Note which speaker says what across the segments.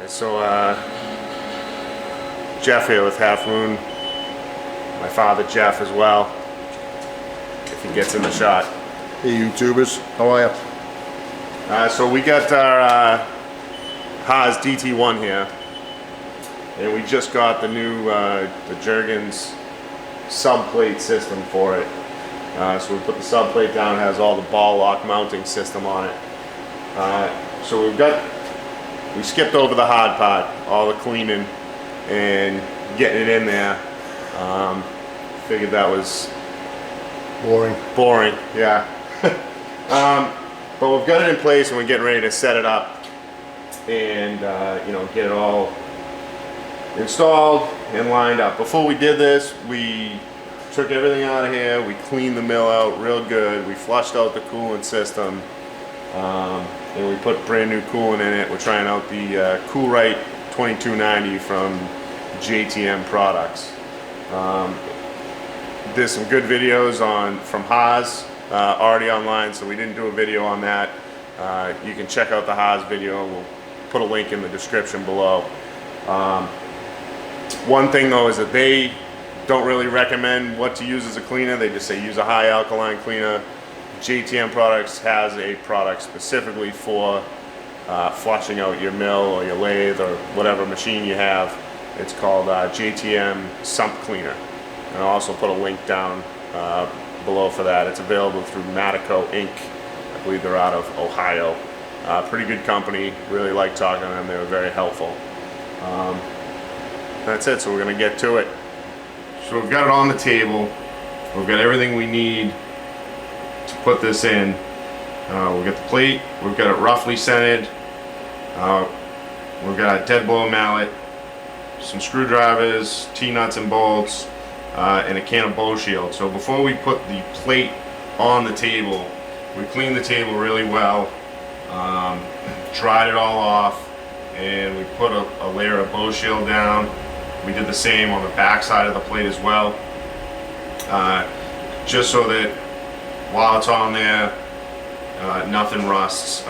Speaker 1: So Jeff here with Half Moon, my father Jeff as well, if he gets in the shot.
Speaker 2: Hey YouTubers, how are you?
Speaker 1: So we got our Haas DT-1 here, and we just got the new the Jergens sub plate system for it. So we put the sub plate down, it has all the ball lock mounting system on it. So we skipped over the hard part, all the cleaning and getting it in there. Figured that was boring, yeah. But we've got it in place and we're getting ready to set it up and you know, get it all installed and lined up. Before we did this, we took everything out of here, we cleaned the mill out real good, we flushed out the coolant system, and we put brand new coolant in it. We're trying out the KOOLRite 2290 from JTM products. There's some good videos from Haas already online, so we didn't do a video on that. You can check out the Haas video. We'll put a link in the description below. One thing though is that they don't really recommend what to use as a cleaner. They just say use a high alkaline cleaner. JTM Products has a product specifically for flushing out your mill or your lathe or whatever machine you have. It's called JTM Sump Cleaner. And I'll also put a link down below for that. It's available through Jergens Inc. I believe they're out of Ohio. Pretty good company. Really like talking to them. They were very helpful. That's it. So we're going to get to it. So we've got it on the table. We've got everything we need to put this in. We've got the plate. We've got it roughly centered. We've got a dead blow mallet, some screwdrivers, T-nuts and bolts, and a can of bow shield. So before we put the plate on the table, we cleaned the table really well, dried it all off, and we put a layer of bow shield down. We did the same on the back side of the plate as well, just so that while it's on there, nothing rusts.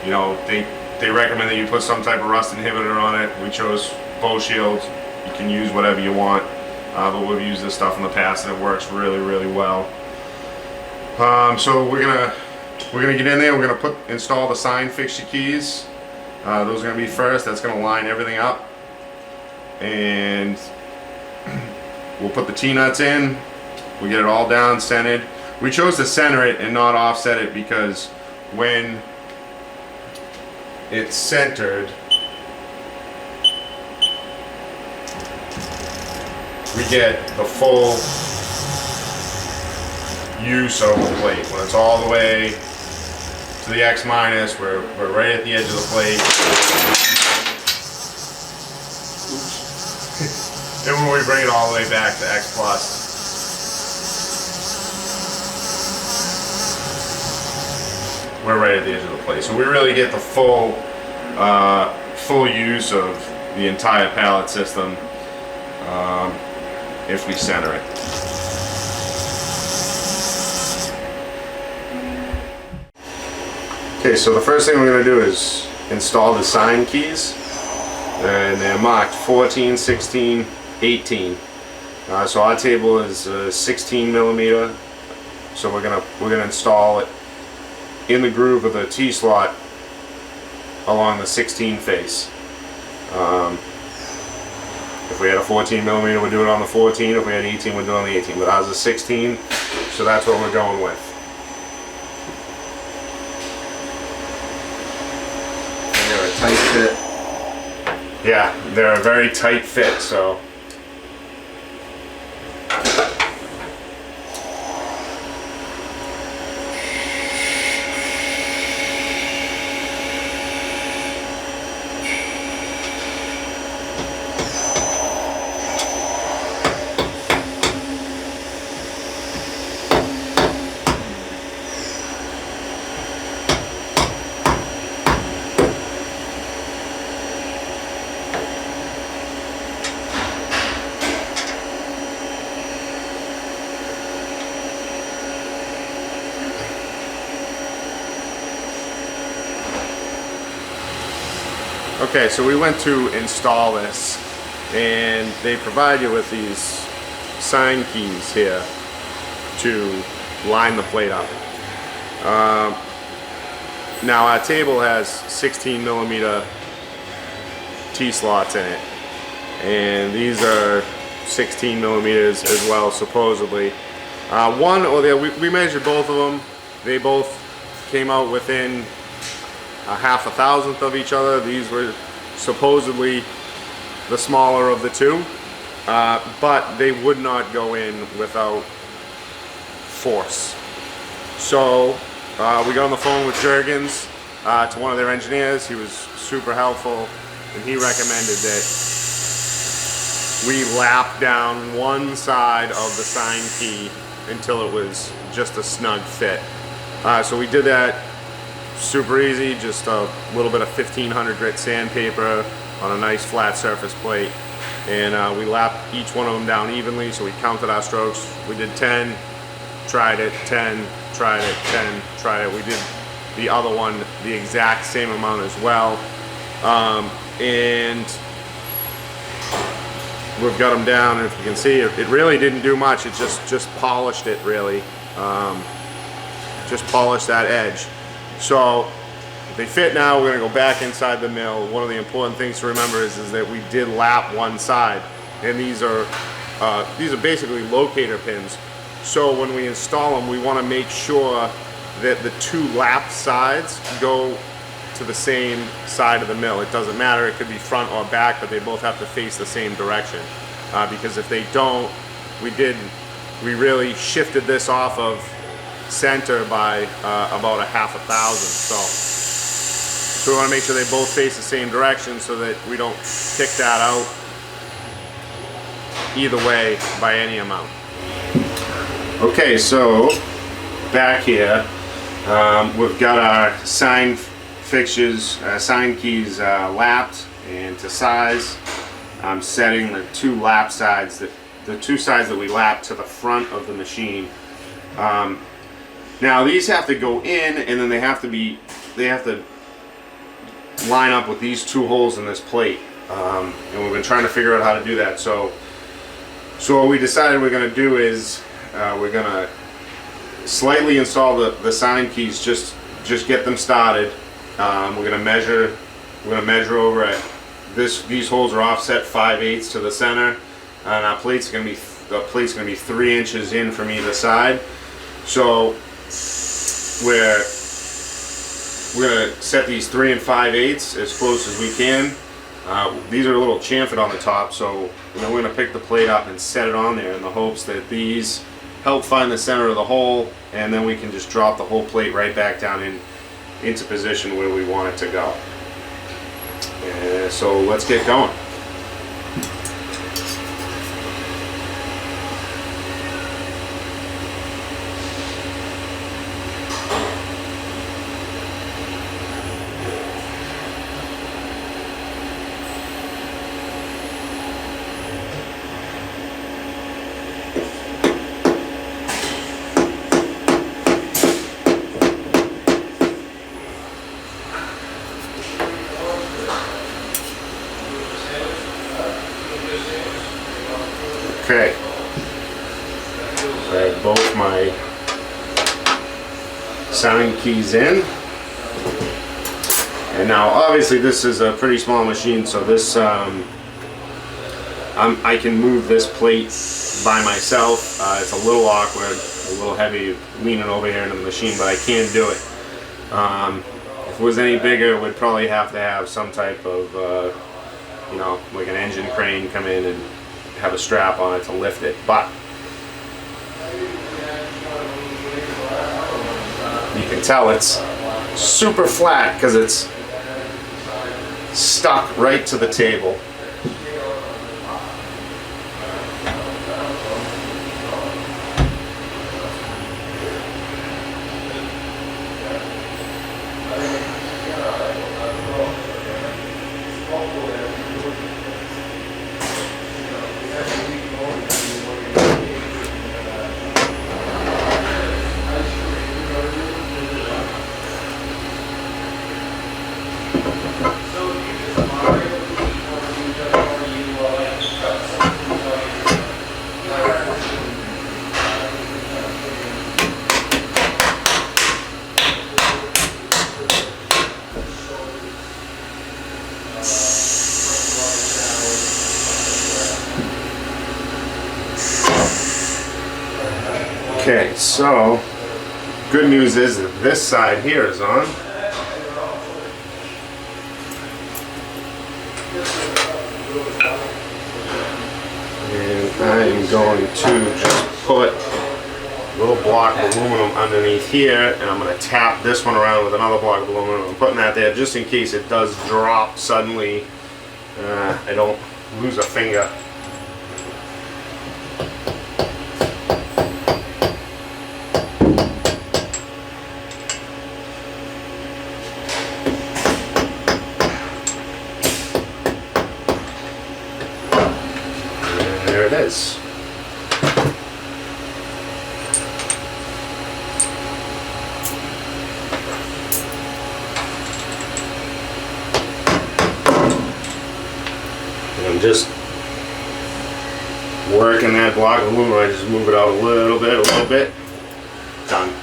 Speaker 1: You know, they recommend that you put some type of rust inhibitor on it. We chose bow shield. You can use whatever you want, but we've used this stuff in the past and it works really, really well. So we're gonna get in there. We're gonna install the sign fixture keys. Those are gonna be first. That's gonna line everything up, and we'll put the T-nuts in. We get it all down centered. We chose to center it and not offset it because when it's centered, we get the full use of the plate. When it's all the way to the X minus, we're right at the edge of the plate. And when we bring it all the way back to X plus, we're right at the edge of the plate. So we really get the full use of the entire pallet system if we center it. Okay, so the first thing we're going to do is install the sign keys, and they're marked 14, 16, 18. So our table is 16 millimeter. So we're gonna install it in the groove of the T-slot along the 16 face. If we had a 14 millimeter, we'd do it on the 14. If we had 18, we'd do it on the 18. But ours is 16, so that's what we're going with.
Speaker 2: They're a tight fit.
Speaker 1: Yeah, they're a very tight fit, so. Okay, so we went to install this, and they provide you with these sign keys here to line the plate up. Now our table has 16mm T-slots in it, and these are 16mm as well, supposedly. One or the other, we measured both of them. They both came out within a half a thousandth of each other. These were supposedly the smaller of the two, but they would not go in without force. So we got on the phone with Jergens, to one of their engineers. He was super helpful, and he recommended that we lap down one side of the sign key until it was just a snug fit. So we did that super easy, just a little bit of 1500 grit sandpaper on a nice flat surface plate, and we lapped each one of them down evenly. So we counted our strokes. We did 10, tried it, 10, tried it, 10, tried it. We did the other one the exact same amount as well, and we've got them down. And if you can see, it really didn't do much. It just polished it, really. Just polished that edge. So they fit now. We're gonna go back inside the mill. One of the important things to remember is that we did lap one side, and these are basically locator pins. So when we install them, we want to make sure that the two lapped sides go to the same side of the mill. It doesn't matter, it could be front or back, but they both have to face the same direction. Because if they don't, we really shifted this off of center by about a half a thousand. So we want to make sure they both face the same direction so that we don't kick that out either way by any amount. Okay, so back here, we've got our sign fixtures, sign keys lapped and to size. I'm setting the two lap sides, the two sides that we lap to the front of the machine. Now these have to go in, and then they have to line up with these two holes in this plate. And we've been trying to figure out how to do that. So what we decided we're going to do is we're going to slightly install the sign keys, just get them started. We're going to measure over at these holes are offset 5/8 to the center, and our plate's going to be 3 inches in from either side. So we're going to set these 3 and 5/8 as close as we can. These are a little chamfered on the top, so then we're going to pick the plate up and set it on there in the hopes that these help find the center of the hole, and then we can just drop the whole plate right back down into position where we want it to go. So let's get going. Okay, I have both my sign keys in, and now obviously this is a pretty small machine, so this I can move this plate by myself. It's a little awkward, a little heavy leaning over here into the machine, but I can do it. If it was any bigger, we'd probably have to have some type of you know, like an engine crane come in and have a strap on it to lift it, but you can tell it's super flat because it's stuck right to the table. Okay, so good news is that this side here is on. And I am going to just put a little block of aluminum underneath here, and I'm going to tap this one around with another block of aluminum. I'm putting that there just in case it does drop suddenly. I don't lose a finger. And there it is. I'm just working that block of aluminum. I just move it out a little bit. Done.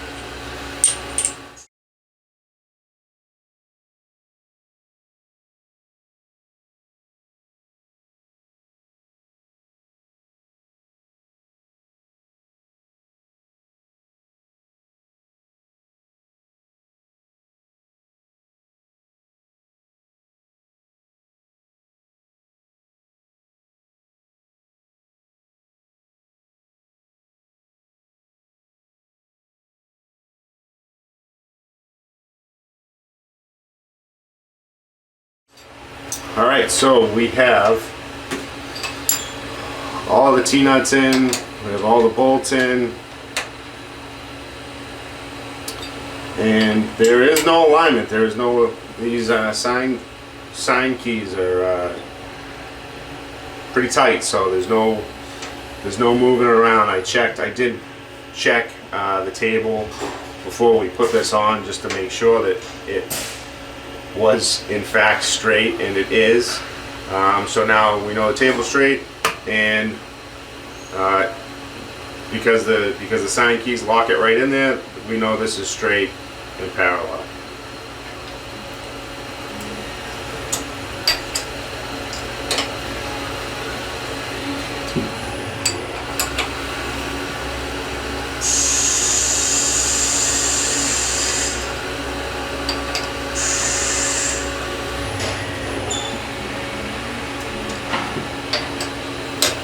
Speaker 1: All right, so we have all the T-nuts in, we have all the bolts in, and there is no alignment. There is no, these sign keys are pretty tight, so there's no moving around. I did check the table before we put this on just to make sure that it was in fact straight, and it is. So now we know the table's straight, and because the sign keys lock it right in there, we know this is straight and parallel.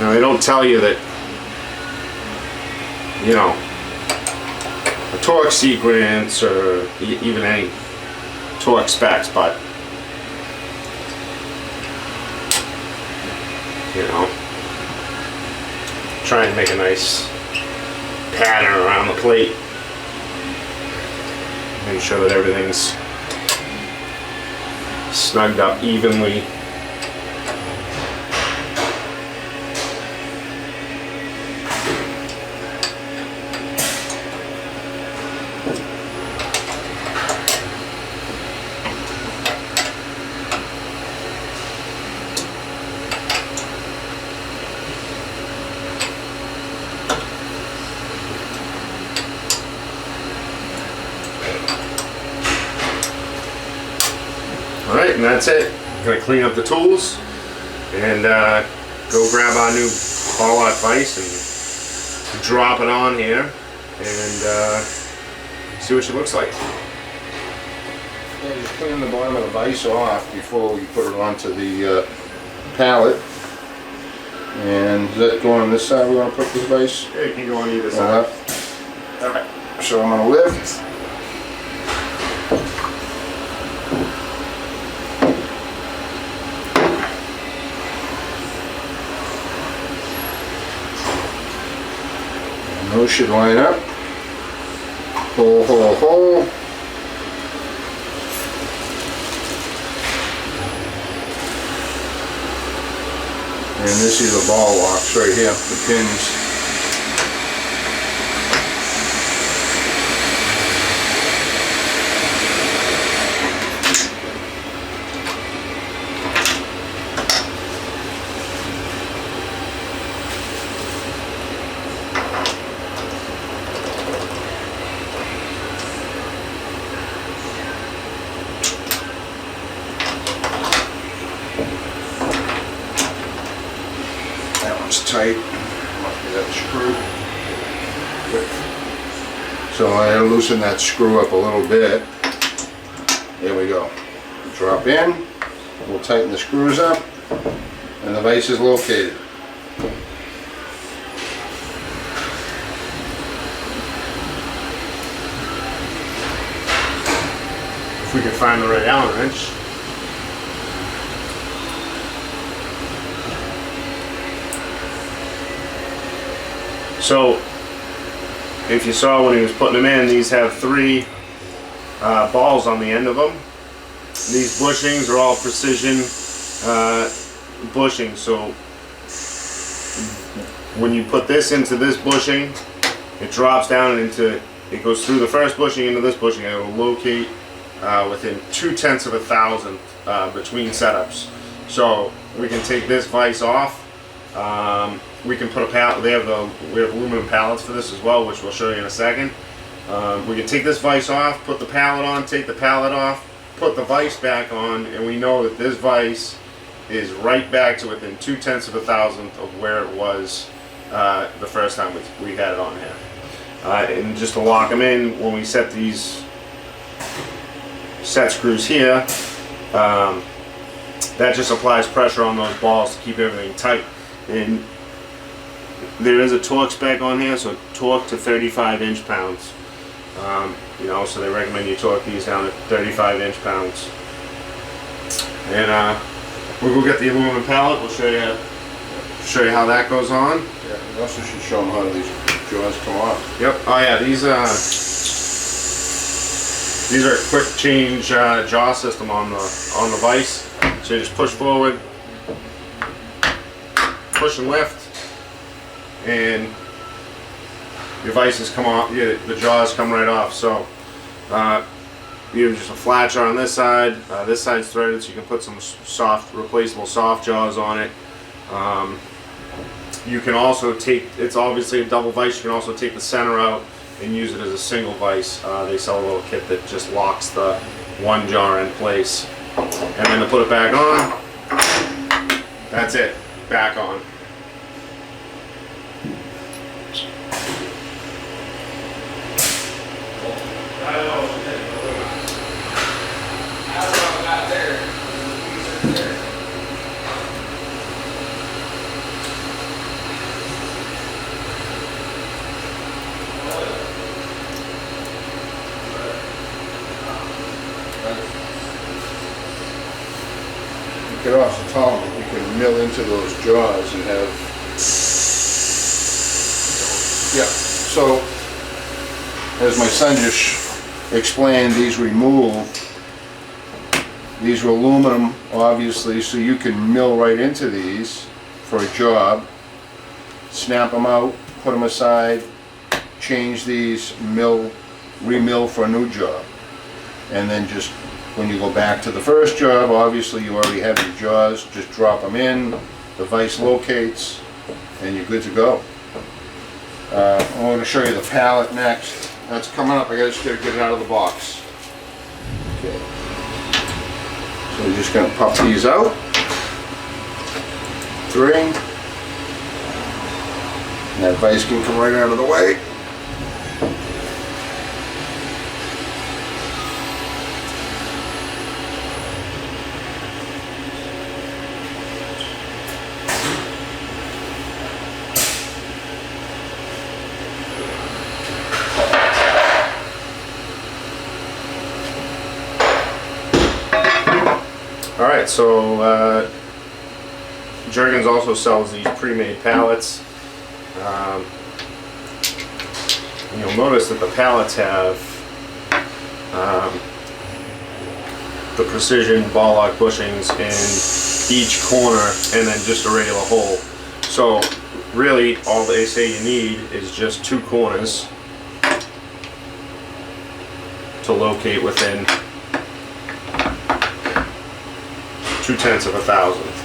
Speaker 1: Now they don't tell you that, you know, a torque sequence or even any torque specs, but you know, try and make a nice pattern around the plate. Make sure that everything's snugged up evenly. Alright, and that's it. I'm going to clean up the tools and go grab our new KOOLRite vise and drop it on here and see what she looks like.
Speaker 2: Yeah, just clean the bottom of the vise off before we put it onto the pallet. And does that go on this side? We want to put this vise?
Speaker 1: Yeah, you can go on either side.
Speaker 2: Alright, so I'm going to lift. Those should line up. Hole, hole, hole. And this is the ball locks right here, the pins. tight. Must be that screw. So I had to loosen that screw up a little bit. There we go. Drop in. We'll tighten the screws up, and the vise is located.
Speaker 1: If we can find the right Allen wrench. So, if you saw when he was putting them in, these have 3 balls on the end of them. These bushings are all precision bushings. So, when you put this into this bushing, it drops down into, it goes through the first bushing into this bushing, and it will locate within 0.2 of a thousandth between setups. So we can take this vise off. We can put a pallet. We have aluminum pallets for this as well, which we'll show you in a second. We can take this vise off, put the pallet on, take the pallet off, put the vise back on, and we know that this vise is right back to within 0.2 of a thousandth of where it was the first time we had it on here. And just to lock them in, when we set these set screws here, that just applies pressure on those balls to keep everything tight. And there is a torque spec on here, so torque to 35 inch-pounds. You know, so they recommend you torque these down to 35 inch-pounds. And we'll go get the aluminum pallet. We'll show you how that goes on.
Speaker 2: Yeah, we also should show them how these jaws come off.
Speaker 1: Yep. Oh yeah, these are a quick change jaw system on the vise. So you just push forward, push and lift, and your vices come off. The jaws come right off. So you have just a flat jar on this side. This side's threaded, so you can put some soft, replaceable soft jaws on it. You can also take, it's obviously a double vise, you can also take the center out and use it as a single vise. They sell a little kit that just locks the one jar in place. And then to put it back on, that's it, back on.
Speaker 2: You could also tell them that you can mill into those jaws and have, yeah, so as my son just explained, these remove, these are aluminum obviously, so you can mill right into these for a job, snap them out, put them aside, change these, remill for a new job, and then just when you go back to the first job, obviously you already have your jaws, just drop them in, the vise locates, and you're good to go. I'm going to show you the pallet next. That's coming up. I just got to get it out of the box. Okay. So we're just going to pop these out. 3. And that vise can come right out of the way.
Speaker 1: Alright, so Jergens also sells these pre-made pallets. You'll notice that the pallets have the precision ball lock bushings in each corner and then just a regular hole. So really all they say you need is just 2 corners to locate within 0.2 of a thousandth.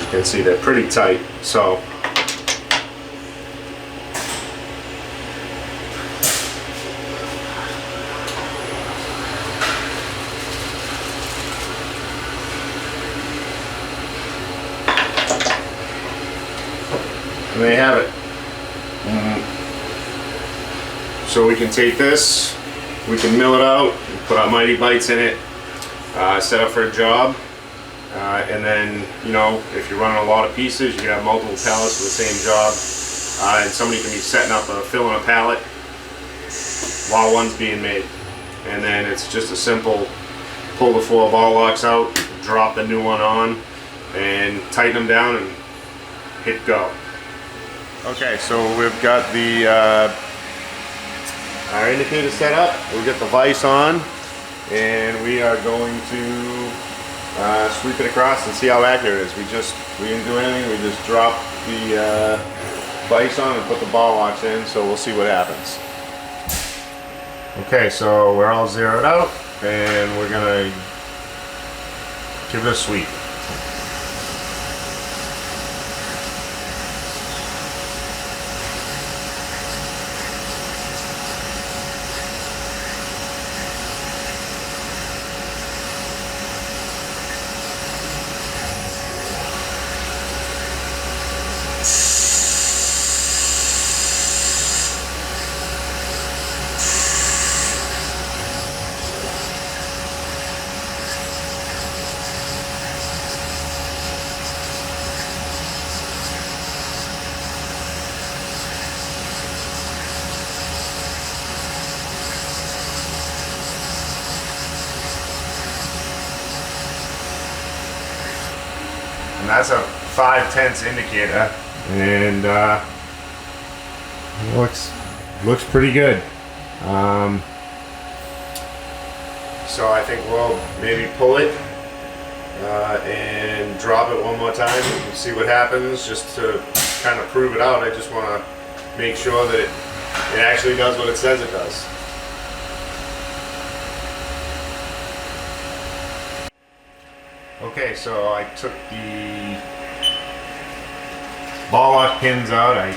Speaker 1: As you can see, they're pretty tight. So and there you have it. So we can take this, we can mill it out, put our mighty bites in it, set up for a job, and then, you know, if you're running a lot of pieces, you can have multiple pallets for the same job, and somebody can be setting up filling a pallet while one's being made. And then it's just a simple pull the 4 ball locks out, drop the new one on, and tighten them down and hit go. Okay, so we've got the our indicator set up. We'll get the vise on, and we are going to sweep it across and see how accurate it is. We didn't do anything. We just dropped the vise on and put the ball locks in. So we'll see what happens. Okay, so we're all zeroed out, and we're gonna give it a sweep. And that's a 5/10 indicator, and looks pretty good. So I think we'll maybe pull it and drop it one more time and see what happens, just to kind of prove it out. I just want to make sure that it actually does what it says it does. Okay, so I took the ball lock pins out, I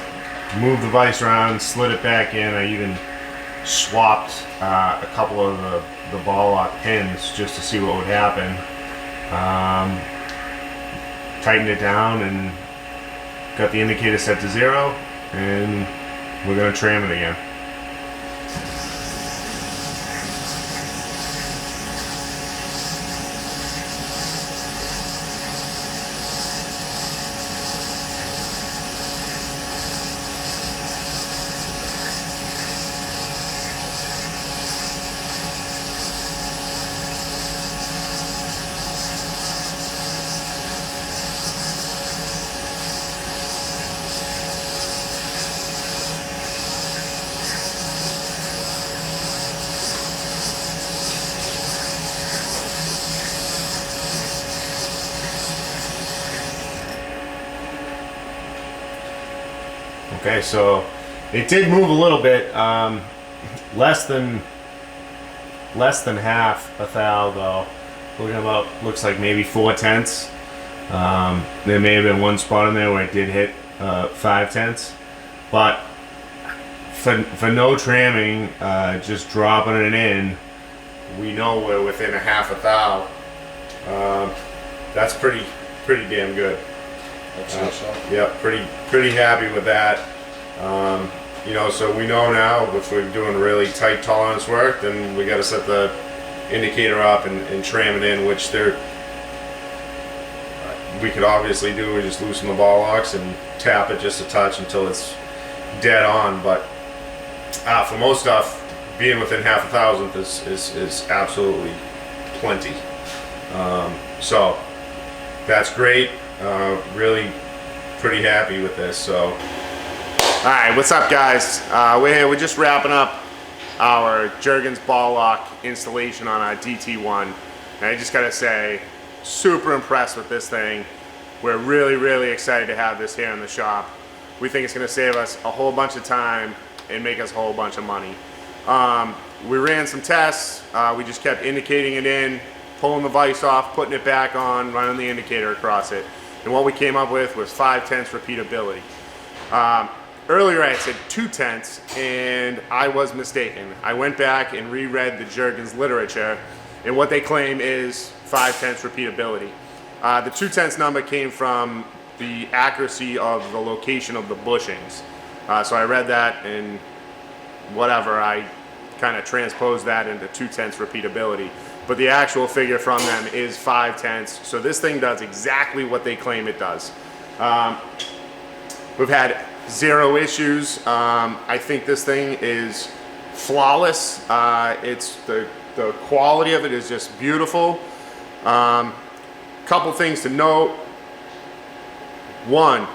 Speaker 1: moved the vise around, slid it back in. I even swapped a couple of the ball lock pins just to see what would happen. Tightened it down and got the indicator set to 0, and we're going to tram it again. Okay, so it did move a little bit, less than half a thou though. Looking about, looks like maybe 4/10. There may have been one spot in there where it did hit 5/10, but for no tramming, just dropping it in, we know we're within a half a thou. That's pretty damn good.
Speaker 2: That's awesome.
Speaker 1: Yeah, pretty happy with that. You know, so we know now if we're doing really tight tolerance work, then we got to set the indicator up and tram it in, which we could obviously do. We just loosen the ball locks and tap it just a touch until it's dead on. But for most stuff, being within half a thousandth is absolutely plenty. So that's great. Really pretty happy with this. So alright, what's up guys? We're here, we're just wrapping up our Jergens ball lock installation on our DT-1, and I just gotta say, super impressed with this thing. We're really excited to have this here in the shop. We think it's gonna save us a whole bunch of time and make us a whole bunch of money. We ran some tests, we just kept indicating it in, pulling the vise off, putting it back on, running the indicator across it. and what we came up with was 5/10 repeatability. Earlier I said 2/10, and I was mistaken. I went back and reread the Jergens literature, and what they claim is 5/10 repeatability. The 2/10 number came from the accuracy of the location of the bushings. So I read that, and whatever, I kind of transposed that into 2/10 repeatability. But the actual figure from them is 5/10. So this thing does exactly what they claim it does. We've had 0 issues. I think this thing is flawless. It's the quality of it is just beautiful. Couple things to note. One,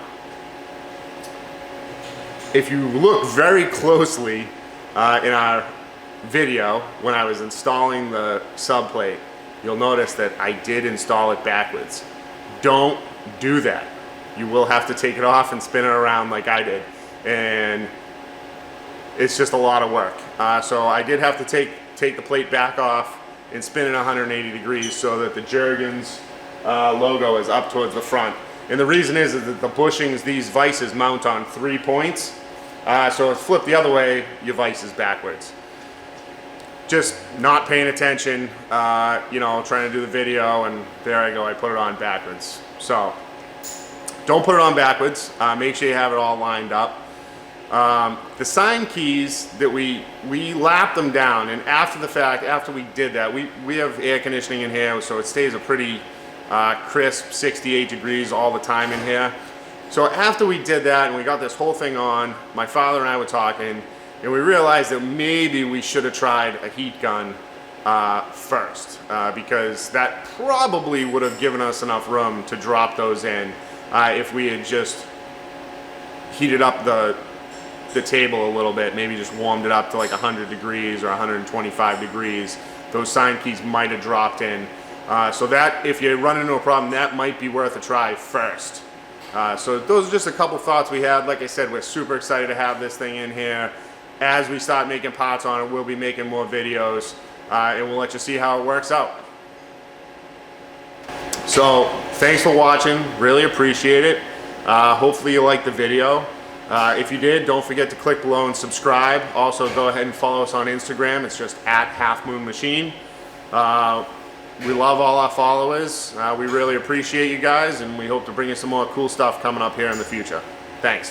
Speaker 1: if you look very closely in our video when I was installing the subplate, you'll notice that I did install it backwards. Don't do that. You will have to take it off and spin it around like I did, and it's just a lot of work. So I did have to take the plate back off and spin it 180 degrees so that the Jergens logo is up towards the front. And the reason is that the bushings, these vices mount on 3 points. So if flip the other way, your vice is backwards. Just not paying attention, you know, trying to do the video, and there I go, I put it on backwards. So don't put it on backwards. Make sure you have it all lined up. The sign keys that we lapped them down, and after the fact, after we did that, we have air conditioning in here, so it stays a pretty crisp 68 degrees all the time in here. So after we did that and we got this whole thing on, my father and I were talking, and we realized that maybe we should have tried a heat gun first, because that probably would have given us enough room to drop those in if we had just heated up the table a little bit, maybe just warmed it up to like 100 degrees or 125 degrees. Those sign keys might have dropped in. So that, if you run into a problem, that might be worth a try first. So those are just a couple thoughts we had. Like I said, we're super excited to have this thing in here. As we start making parts on it, we'll be making more videos, and we'll let you see how it works out. So thanks for watching, really appreciate it. Hopefully you liked the video. If you did, don't forget to click below and subscribe. Also, go ahead and follow us on Instagram. It's just @HalfMoonMachine. We love all our followers. We really appreciate you guys, and we hope to bring you some more cool stuff coming up here in the future. Thanks.